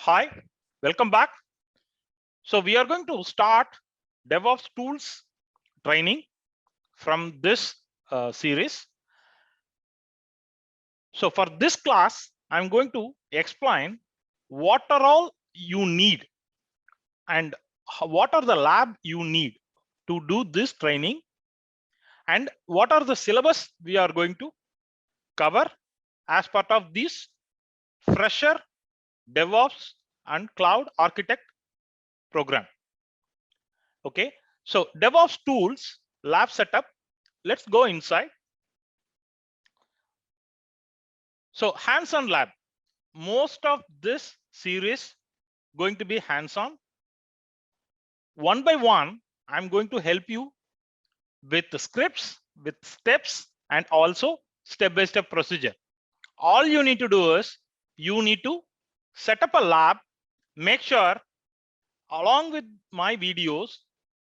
Hi, welcome back. So we are going to start DevOps tools training from this series. So for this class, I'm going to explain what are all you need and what are the lab you need to do this training and what are the syllabus we are going to cover as part of this fresher DevOps and cloud architect program. Okay, so DevOps tools lab setup. Let's go inside. So hands-on lab. Most of this series going to be hands-on. One by one, I'm going to help you with the scripts, with steps, and also step-by-step procedure. All you need to do is you need to set up a lab. Make sure along with my videos,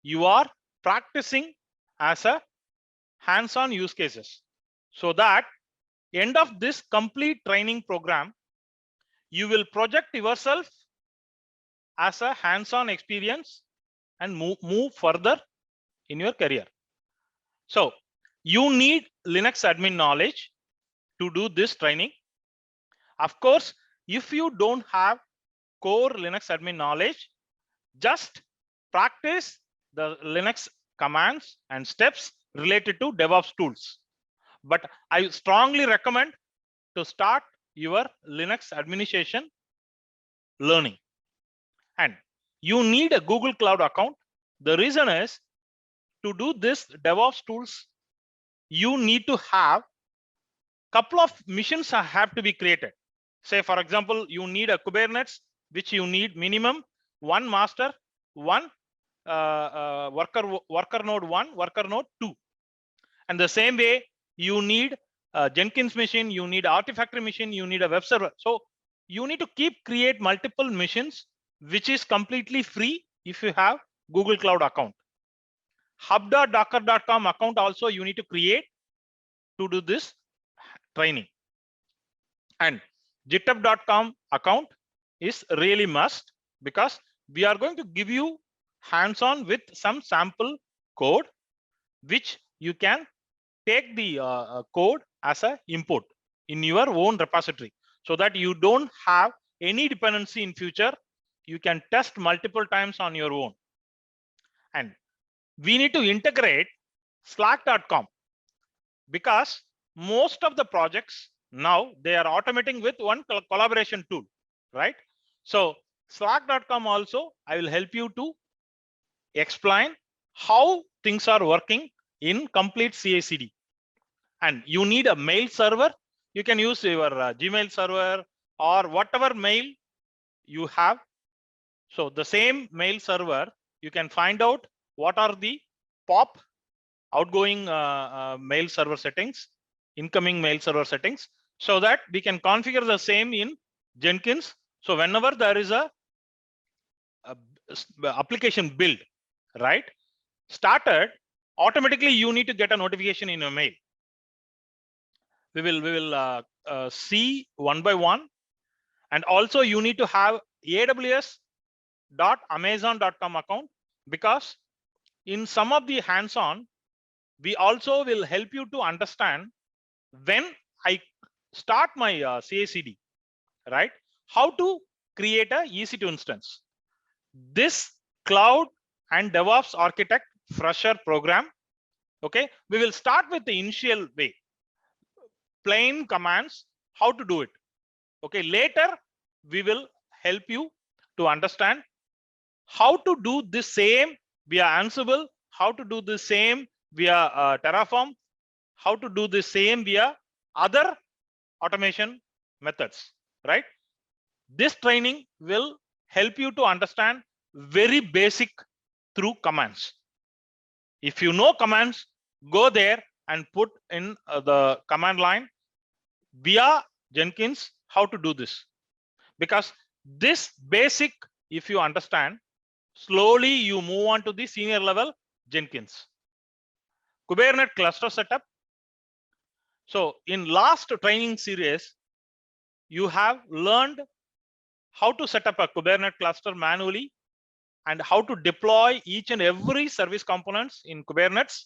you are practicing as a hands-on use cases so that end of this complete training program, you will project yourself as a hands-on experience and move further in your career. So you need Linux admin knowledge to do this training. Of course, if you don't have core Linux admin knowledge, just practice the Linux commands and steps related to DevOps tools. But I strongly recommend to start your Linux administration learning. And you need a Google Cloud account. The reason is to do this DevOps tools, you need to have couple of missions have to be created. Say, for example, you need a Kubernetes, which you need minimum one master, one worker node 1, worker node 2. And the same way, you need a Jenkins machine, you need Artifactory machine, you need a web server. So you need to create multiple missions, which is completely free if you have Google Cloud account. Hub.docker.com account also you need to create to do this training. And github.com account is really must because we are going to give you hands-on with some sample code, which you can take the code as a input in your own repository so that you don't have any dependency in future. You can test multiple times on your own. And we need to integrate slack.com because most of the projects now they are automating with one collaboration tool, right? So slack.com also I will help you to explain how things are working in complete CI/CD. And you need a mail server. You can use your Gmail server or whatever mail you have. So the same mail server, you can find out what are the POP outgoing mail server settings, incoming mail server settings, so that we can configure the same in Jenkins. So whenever there is a application build, right, started, automatically you need to get a notification in your mail. We will see one by one, and also you need to have aws.amazon.com account because in some of the hands-on, we also will help you to understand when I start my CI/CD, right? How to create a EC2 instance. This cloud and DevOps architect fresher program. Okay, we will start with the initial way, plain commands, how to do it. Okay, later we will help you to understand how to do the same via Ansible, how to do the same via Terraform, how to do the same via other automation methods, right? This training will help you to understand very basic through commands. If you know commands, go there and put in the command line via Jenkins how to do this. Because this basic, if you understand, slowly you move on to the senior level Jenkins. Kubernetes cluster setup. So in last training series, you have learned how to set up a Kubernetes cluster manually, and how to deploy each and every service components in Kubernetes.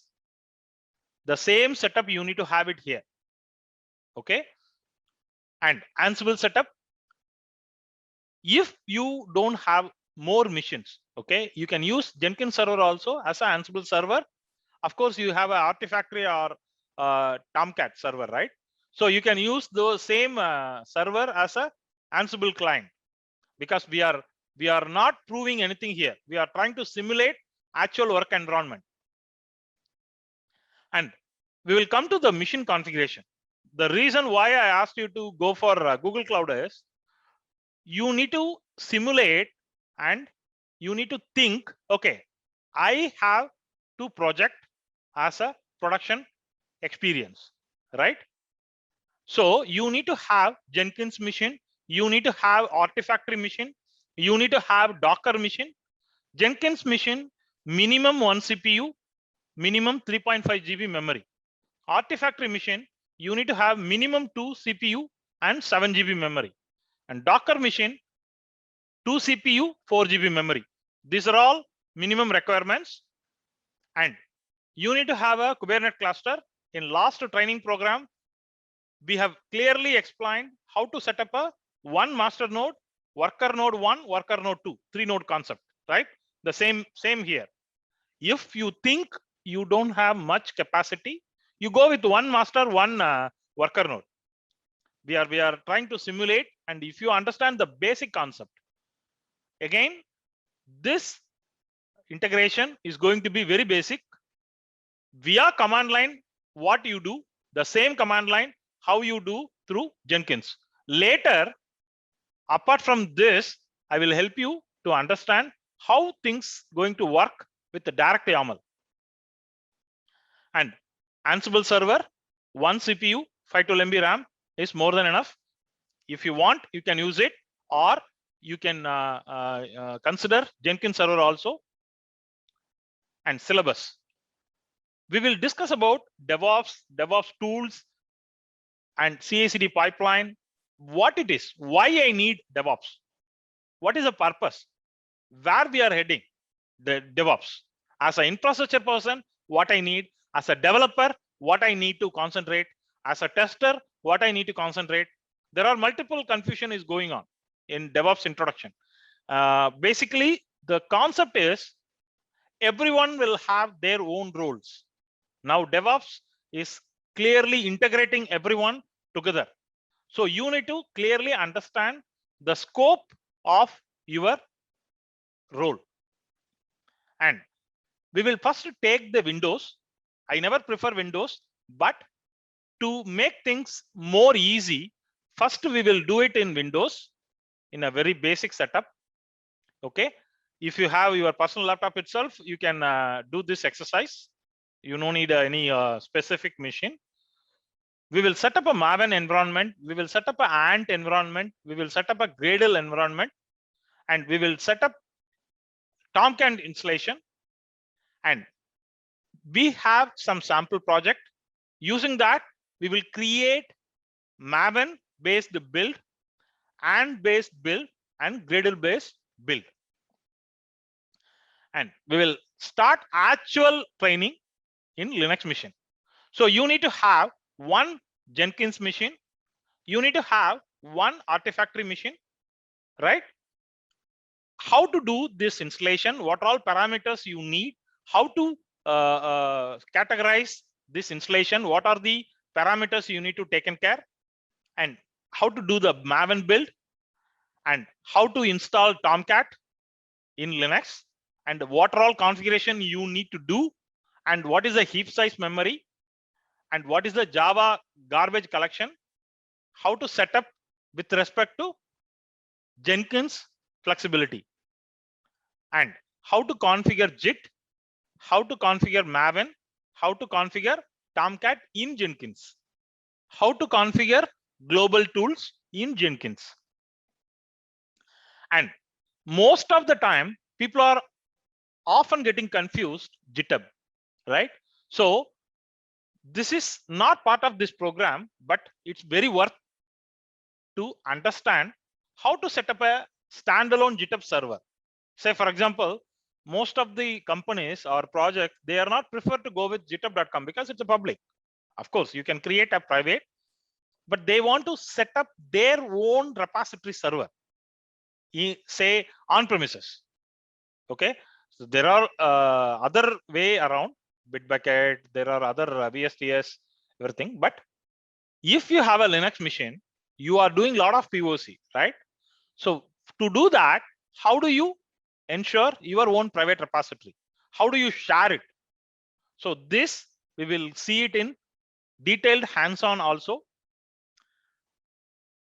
The same setup you need to have it here. Okay. And Ansible setup. If you don't have more missions, okay, you can use Jenkins server also as an Ansible server. Of course, you have a Artifactory or Tomcat server, right? So you can use the same server as a Ansible client, because we are not proving anything here. We are trying to simulate actual work environment. And we will come to the mission configuration. The reason why I asked you to go for Google Cloud is you need to simulate and you need to think, okay, I have to project as a production experience, right? So you need to have Jenkins mission, you need to have Artifactory mission, you need to have Docker mission. Jenkins mission, minimum 1 CPU, minimum 3.5 GB memory. Artifactory mission, you need to have minimum 2 CPU and 7 GB memory. And Docker mission, 2 CPU, 4 GB memory. These are all minimum requirements. And you need to have a Kubernetes cluster. In last training program, we have clearly explained how to set up a one master node, worker node 1, worker node 2, 3 node concept, right? The same here. If you think you don't have much capacity, you go with one master, one worker node. We are trying to simulate, and if you understand the basic concept, again, this integration is going to be very basic. Via command line, what you do, the same command line, how you do through Jenkins. Later, apart from this, I will help you to understand how things going to work with the direct YAML. And Ansible server, 1 CPU, 512 MB RAM is more than enough. If you want, you can use it, or you can consider Jenkins server also. And syllabus. We will discuss about DevOps tools, and CI/CD pipeline, what it is, why I need DevOps, what is the purpose, where we are heading, the DevOps. As an infrastructure person, what I need. As a developer, what I need to concentrate. As a tester, what I need to concentrate. There are multiple confusion is going on in DevOps introduction. Basically, the concept is everyone will have their own roles. Now DevOps is clearly integrating everyone together. So you need to clearly understand the scope of your role. And we will first take the Windows. I never prefer Windows, but to make things more easy, first we will do it in Windows in a very basic setup. Okay. If you have your personal laptop itself, you can do this exercise. You don't need any specific machine. We will set up a Maven environment. We will set up an Ant environment. We will set up a Gradle environment, and we will set up Tomcat installation. And we have some sample project. Using that, we will create Maven based build, Ant based build, and Gradle based build. And we will start actual training in Linux machine. So you need to have one Jenkins machine. You need to have one Artifactory machine, right? How to do this installation, what all parameters you need, how to categorize this installation, what are the parameters you need to take care, and how to do the Maven build, and how to install Tomcat in Linux, and what are all configuration you need to do, and what is the heap size memory, and what is the Java garbage collection, how to set up with respect to Jenkins flexibility, and how to configure JIT, how to configure Maven, how to configure Tomcat in Jenkins, how to configure global tools in Jenkins. And most of the time, people are often getting confused GitHub, right? So this is not part of this program, but it's very worth to understand how to set up a standalone GitHub server. Say, for example, most of the companies or projects, they are not prefer to go with github.com because it's a public. Of course, you can create a private, but they want to set up their own repository server, say on premises. Okay, so there are other way around Bitbucket, there are other VSTS, everything. But if you have a Linux machine, you are doing a lot of POC, right? So to do that, how do you ensure your own private repository? How do you share it? So this, we will see it in detailed hands-on also.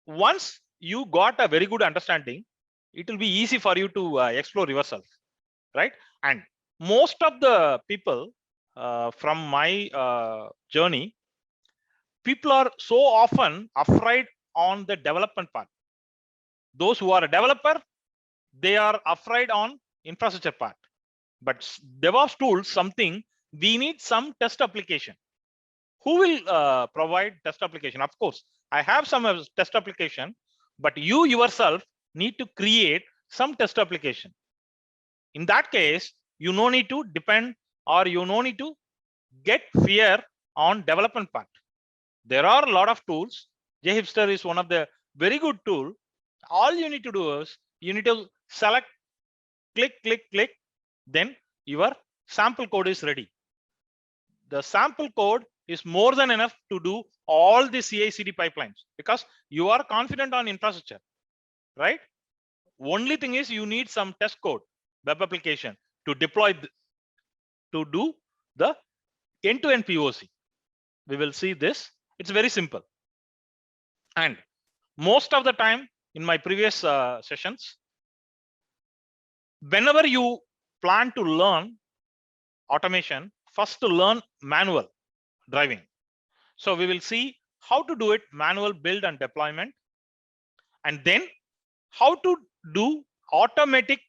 Once you got a very good understanding, it will be easy for you to explore yourself, right? And most of the people from my journey, people are so often afraid on the development part. Those who are a developer, they are afraid on infrastructure part. But DevOps tools, something we need some test application. Who will provide test application? Of course, I have some test application, but you yourself need to create some test application. In that case, you no need to depend or you no need to get fear on development part. There are a lot of tools. JHipster is one of the very good tool. All you need to do is you need to select, click, then your sample code is ready. The sample code is more than enough to do all the CI/CD pipelines because you are confident on infrastructure, right? Only thing is you need some test code, web application to deploy, to do the end-to-end POC. We will see this. It's very simple. And most of the time in my previous sessions, whenever you plan to learn automation, first to learn manual driving. So we will see how to do it, manual build and deployment, and then how to do automatic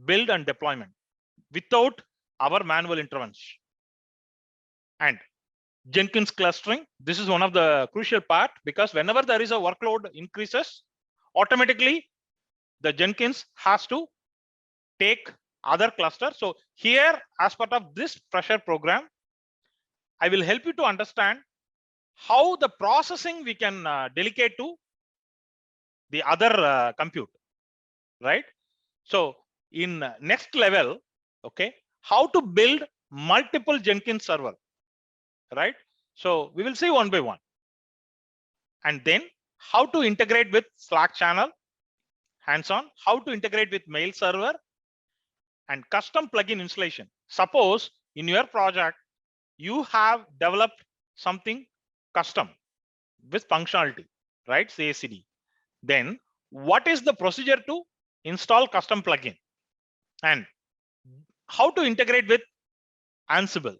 build and deployment without our manual intervention. And Jenkins clustering, this is one of the crucial part because whenever there is a workload increases, automatically the Jenkins has to take other cluster. So here, as part of this pressure program, I will help you to understand how the processing we can delegate to the other compute, right? So in next level, okay, how to build multiple Jenkins server, right? So we will see one by one. And then how to integrate with Slack channel, hands-on, how to integrate with mail server, and custom plugin installation. Suppose in your project, you have developed something custom with functionality, right? CI/CD. Then what is the procedure to install custom plugin? And how to integrate with Ansible?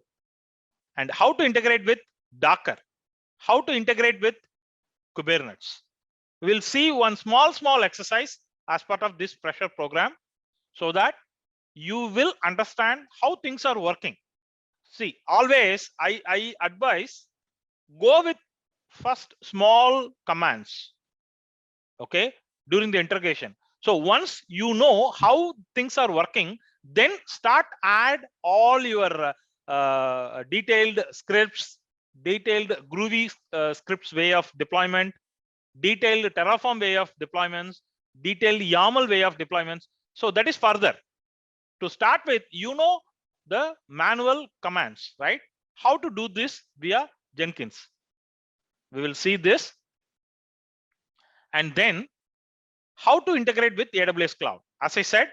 And how to integrate with Docker? How to integrate with Kubernetes? We'll see one small exercise as part of this pressure program so that you will understand how things are working. See, always I advise go with first small commands, okay, during the integration. So once you know how things are working, then start add all your detailed scripts, detailed Groovy scripts way of deployment, detailed Terraform way of deployments, detailed YAML way of deployments. So that is further. To start with, you know the manual commands, right? How to do this via Jenkins. We will see this. And then how to integrate with AWS Cloud. As I said,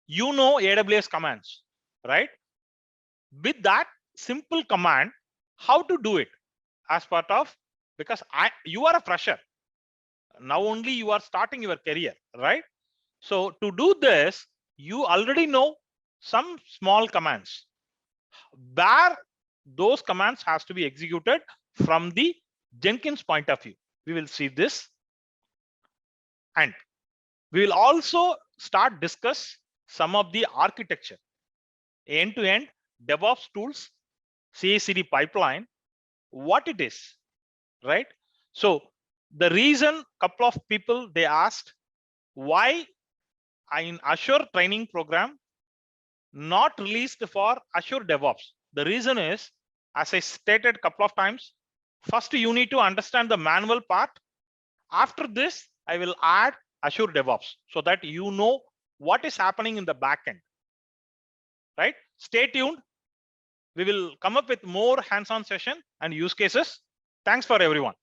you know AWS commands, right? With that simple command, how to do it as part of, because you are a fresher. Now only you are starting your career, right? So to do this, you already know some small commands. Where those commands has to be executed from the Jenkins point of view. We will see this. And we will also start discuss some of the architecture, end-to-end DevOps tools, CI/CD pipeline, what it is, right? So the reason couple of people they asked, why in Azure training program, not released for Azure DevOps. The reason is, as I stated a couple of times, first you need to understand the manual part. After this, I will add Azure DevOps so that you know what is happening in the backend. Right? Stay tuned. We will come up with more hands-on session and use cases. Thanks for everyone.